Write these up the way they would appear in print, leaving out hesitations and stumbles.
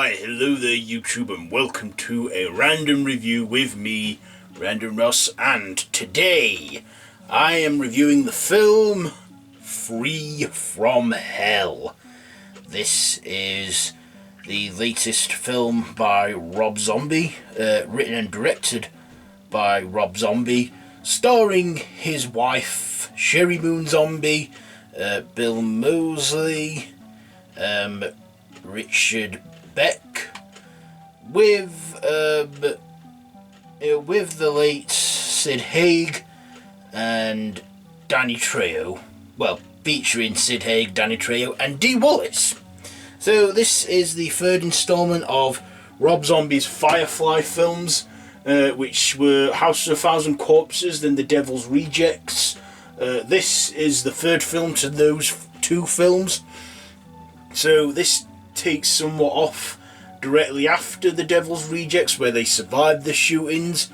Why, hello there YouTube, and welcome to a random review with me, Random Ross, and today I am reviewing the film Free From Hell. This is the latest film by Rob Zombie, written and directed by Rob Zombie, starring his wife Sheri Moon Zombie, Bill Moseley, Richard Brake, with the late Sid Haig and Danny Trejo. Well, featuring Sid Haig, Danny Trejo, and Dee Wallace. So this is the third instalment of Rob Zombie's Firefly films, which were House of a Thousand Corpses, then The Devil's Rejects. This is the third film to those two films. So this takes somewhat off directly after The Devil's Rejects, where they survived the shootings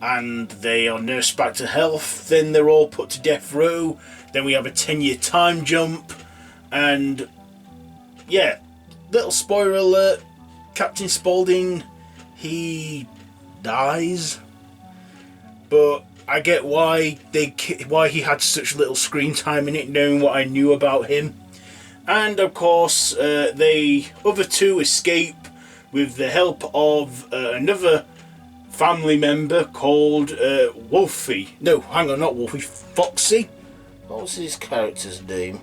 and they are nursed back to health. Then they're all put to death row. Then we have a 10-year time jump, and yeah, little spoiler alert, Captain Spaulding, he dies, but I get why he had such little screen time in it, knowing what I knew about him. And of course, the other two escape with the help of another family member called Wolfie. No, hang on, not Wolfie, Foxy. What was his character's name?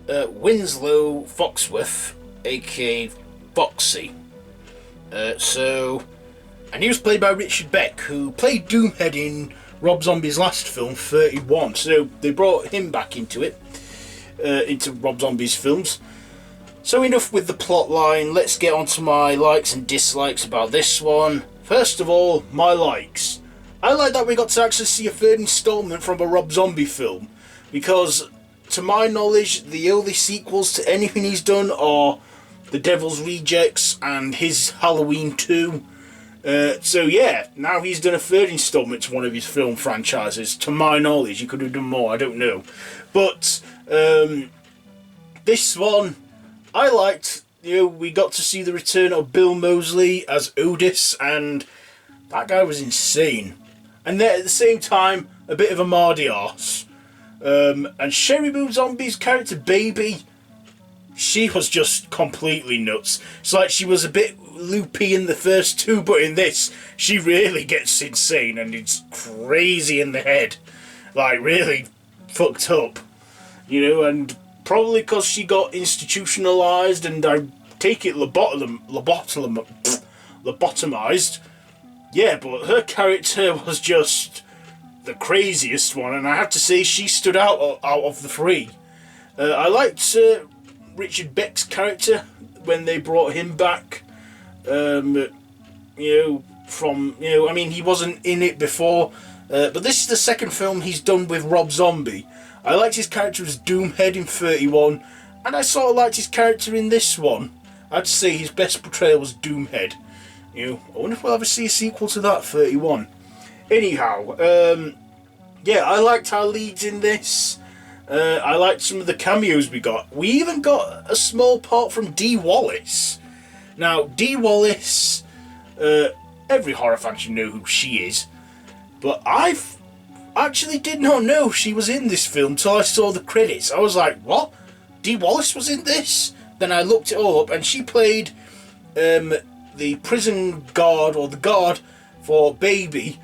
Winslow Foxworth, aka Foxy. And he was played by Richard Brake, who played Doomhead in Rob Zombie's last film, 31. So they brought him back into it, into Rob Zombie's films. So enough with the plot line, let's get on to my likes and dislikes about this one. First of all, my likes. I like that we got to actually see a third installment from a Rob Zombie film, because to my knowledge, the only sequels to anything he's done are The Devil's Rejects and his Halloween 2. So yeah, now he's done a third installment to one of his film franchises. To my knowledge, he could have done more, I don't know. But this one, I liked. You know, we got to see the return of Bill Moseley as Otis, and that guy was insane. And then at the same time, a bit of a mardy arse. And Sheri Moon Zombie's character, Baby, she was just completely nuts. It's like she was a bit loopy in the first two, but in this, she really gets insane and it's crazy in the head. Like, really fucked up. You know, and probably because she got institutionalized and I take it lobotomized. Yeah, but her character was just the craziest one, and I have to say she stood out of the three. I liked Richard Brake's character when they brought him back. I mean, he wasn't in it before, but this is the second film he's done with Rob Zombie. I liked his character as Doomhead in 31, and I sort of liked his character in this one. I'd say his best portrayal was Doomhead. You know, I wonder if we'll ever see a sequel to that, 31. Anyhow, yeah, I liked our leads in this. I liked some of the cameos we got. We even got a small part from Dee Wallace. Now, Dee Wallace, every horror fan should know who she is, but I actually did not know she was in this film till I saw the credits. I was like, what? Dee Wallace was in this? Then I looked it all up, and she played the prison guard, or the guard for Baby.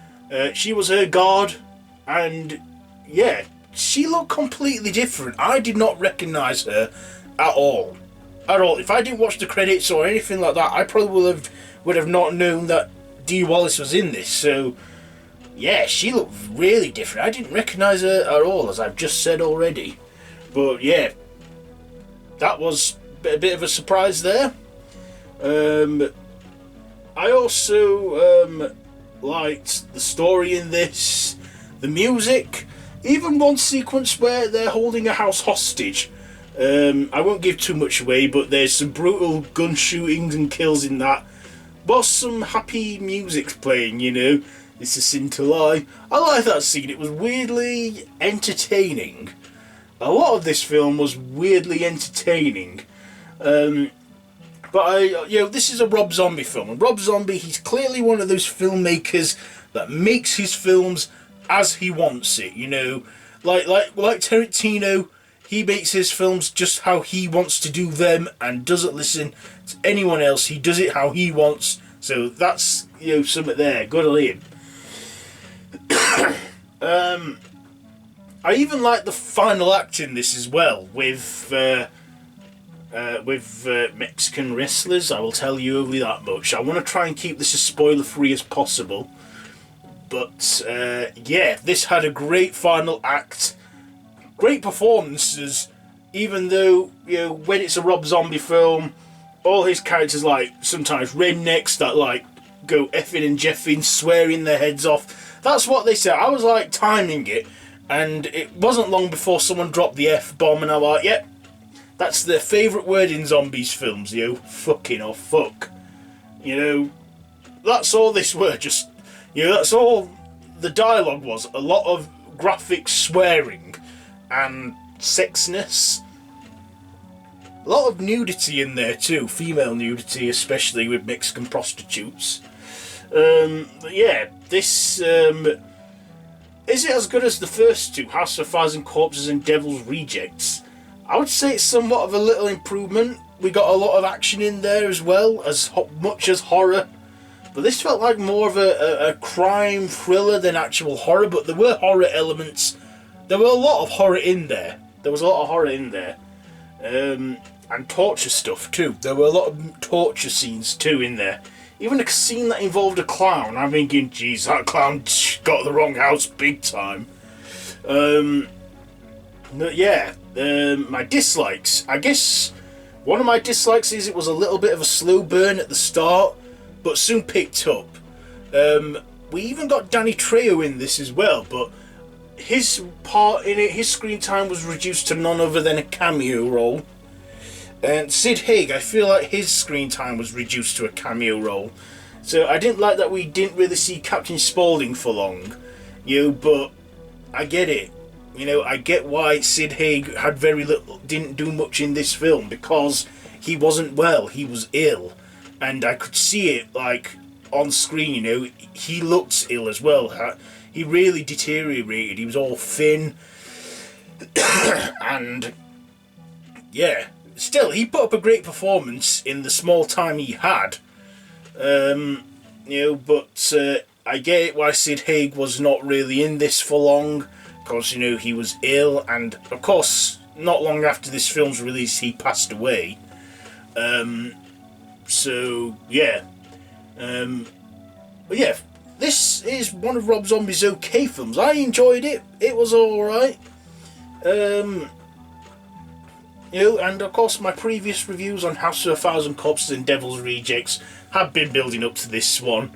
She was her guard, and yeah, she looked completely different. I did not recognise her at all. At all. If I didn't watch the credits or anything like that, I probably would have not known that Dee Wallace was in this. So yeah, she looked really different. I didn't recognise her at all, as I've just said already. But yeah, that was a bit of a surprise there. I also liked the story in this, the music, even one sequence where they're holding a house hostage. I won't give too much away, but there's some brutal gun shootings and kills in that, but some happy music playing, you know. It's a sin to lie. I like that scene. It was weirdly entertaining. A lot of this film was weirdly entertaining. But this is a Rob Zombie film, and Rob Zombie, he's clearly one of those filmmakers that makes his films as he wants it. Like Tarantino, he makes his films just how he wants to do them, and doesn't listen to anyone else. He does it how he wants. So that's something there. Good on him. I even like the final act in this as well, with Mexican wrestlers. I will tell you only that much. I want to try and keep this as spoiler free as possible. But this had a great final act. Great performances, even though, when it's a Rob Zombie film, all his characters sometimes rednecks that go effing and jeffing, swearing their heads off. That's what they said. I was timing it, and it wasn't long before someone dropped the F-bomb, and I'm like, yep, that's their favourite word in zombies films, fucking or fuck. That's all this word, just, that's all the dialogue was. A lot of graphic swearing and sexiness. A lot of nudity in there too, female nudity, especially with Mexican prostitutes. But yeah, this is it as good as the first two, House of a Thousand Corpses and Devil's Rejects? I would say it's somewhat of a little improvement. We got a lot of action in there as well, as much as horror. But this felt like more of a crime thriller than actual horror, but there were horror elements. There were a lot of horror in there. And torture stuff too. There were a lot of torture scenes too in there. Even a scene that involved a clown. I'm thinking, geez, that clown got the wrong house big time. But yeah, my dislikes. I guess one of my dislikes is it was a little bit of a slow burn at the start, but soon picked up. We even got Danny Trejo in this as well, but his part in it, his screen time was reduced to none other than a cameo role. And Sid Haig, I feel like his screen time was reduced to a cameo role. So I didn't like that we didn't really see Captain Spaulding for long. But I get it. I get why Sid Haig had very little, didn't do much in this film, because he wasn't well, he was ill. And I could see it, on screen, he looked ill as well. He really deteriorated, he was all thin. And, yeah. Still, he put up a great performance in the small time he had. But I get it why Sid Haig was not really in this for long, because, he was ill, and, of course, not long after this film's release, he passed away. So, yeah. But yeah, this is one of Rob Zombie's okay films. I enjoyed it. It was alright. And of course my previous reviews on House of a Thousand Corpses and Devil's Rejects have been building up to this one.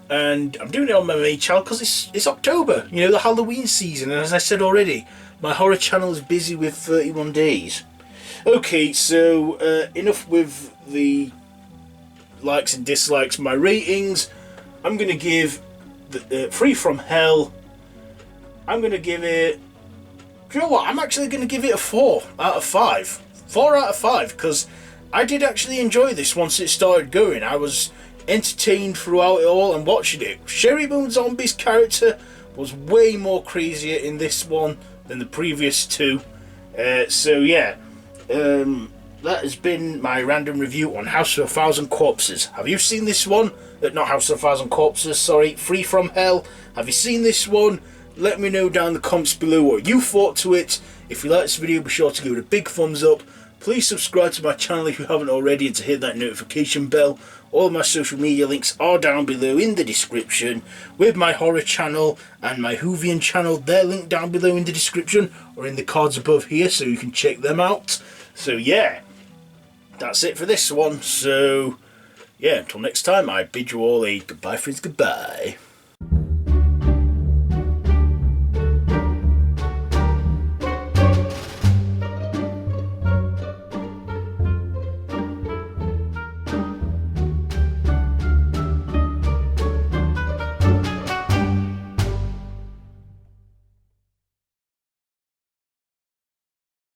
And I'm doing it on my main channel because it's October, the Halloween season. And as I said already, my horror channel is busy with 31 days. Okay, so enough with the likes and dislikes. My ratings, I'm going to give Free From Hell, I'm going to give it... Do you know what? I'm actually going to give it a 4 out of 5. 4 out of 5, because I did actually enjoy this once it started going. I was entertained throughout it all and watching it. Sheri Moon Zombie's character was way more crazier in this one than the previous two. So yeah, that has been my random review on House of a Thousand Corpses. Have you seen this one? Not House of a Thousand Corpses, sorry, Free From Hell. Have you seen this one? Let me know down in the comments below what you thought to it. If you like this video, be sure to give it a big thumbs up. Please subscribe to my channel if you haven't already, and to hit that notification bell. All my social media links are down below in the description, with my horror channel and my Whovian channel. They're linked down below in the description or in the cards above here, so you can check them out. So yeah, that's it for this one. So yeah, until next time, I bid you all a goodbye, friends, goodbye.